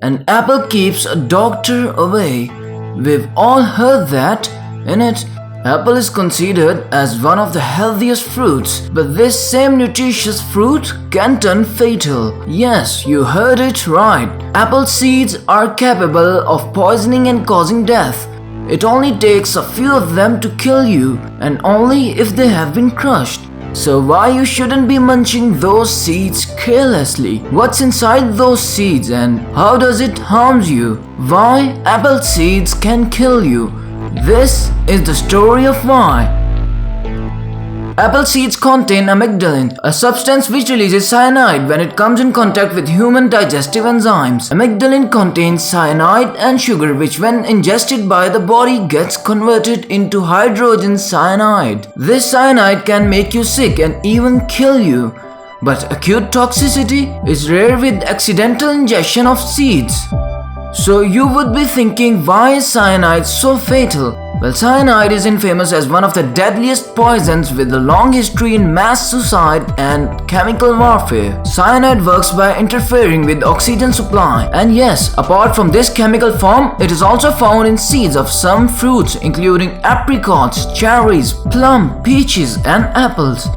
An apple keeps a doctor away. We've all heard that. In it, apple is considered as one of the healthiest fruits, but this same nutritious fruit can turn fatal. Yes, you heard it right. Apple seeds are capable of poisoning and causing death. It only takes a few of them to kill you, and only if they have been crushed. So why you shouldn't be munching those seeds carelessly? What's inside those seeds and how does it harm you? Why apple seeds can kill you? This is the story of why. Apple seeds contain amygdalin, a substance which releases cyanide when it comes in contact with human digestive enzymes. Amygdalin contains cyanide and sugar which when ingested by the body gets converted into hydrogen cyanide. This cyanide can make you sick and even kill you. But acute toxicity is rare with accidental ingestion of seeds. So you would be thinking, why is cyanide so fatal? Well, cyanide is infamous as one of the deadliest poisons with a long history in mass suicide and chemical warfare. Cyanide works by interfering with oxygen supply. And yes, apart from this chemical form, it is also found in seeds of some fruits including apricots, cherries, plum, peaches and apples.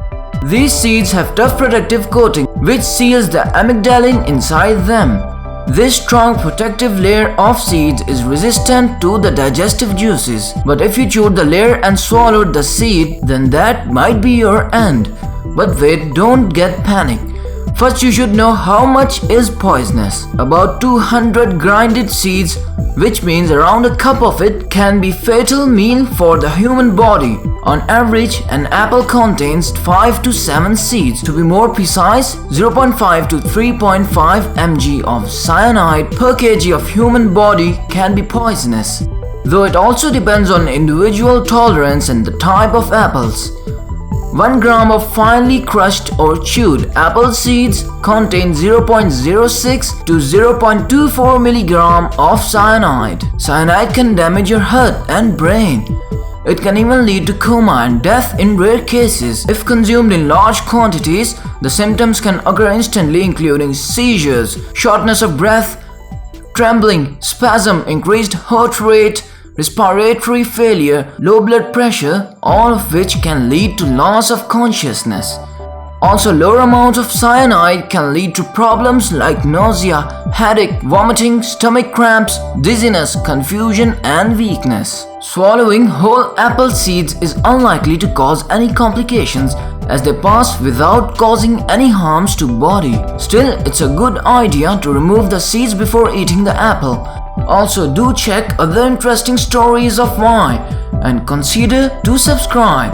These seeds have tough protective coating which seals the amygdalin inside them. This strong protective layer of seeds is resistant to the digestive juices. But if you chewed the layer and swallowed the seed, then that might be your end. But wait, don't get panic. First you should know how much is poisonous. About 200 grinded seeds, which means around a cup of it, can be fatal meal for the human body. On average, an apple contains 5 to 7 seeds. To be more precise, 0.5 to 3.5 mg of cyanide per kg of human body can be poisonous. Though it also depends on individual tolerance and the type of apples. 1 gram of finely crushed or chewed apple seeds contain 0.06 to 0.24 milligram of cyanide. Cyanide can damage your heart and brain. It can even lead to coma and death in rare cases. If consumed in large quantities, the symptoms can occur instantly including seizures, shortness of breath, trembling, spasm, increased heart rate, respiratory failure, low blood pressure, all of which can lead to loss of consciousness. Also, lower amounts of cyanide can lead to problems like nausea, headache, vomiting, stomach cramps, dizziness, confusion, and weakness. Swallowing whole apple seeds is unlikely to cause any complications as they pass without causing any harms to body. Still, it's a good idea to remove the seeds before eating the apple. Also, do check other interesting stories of why and consider to subscribe.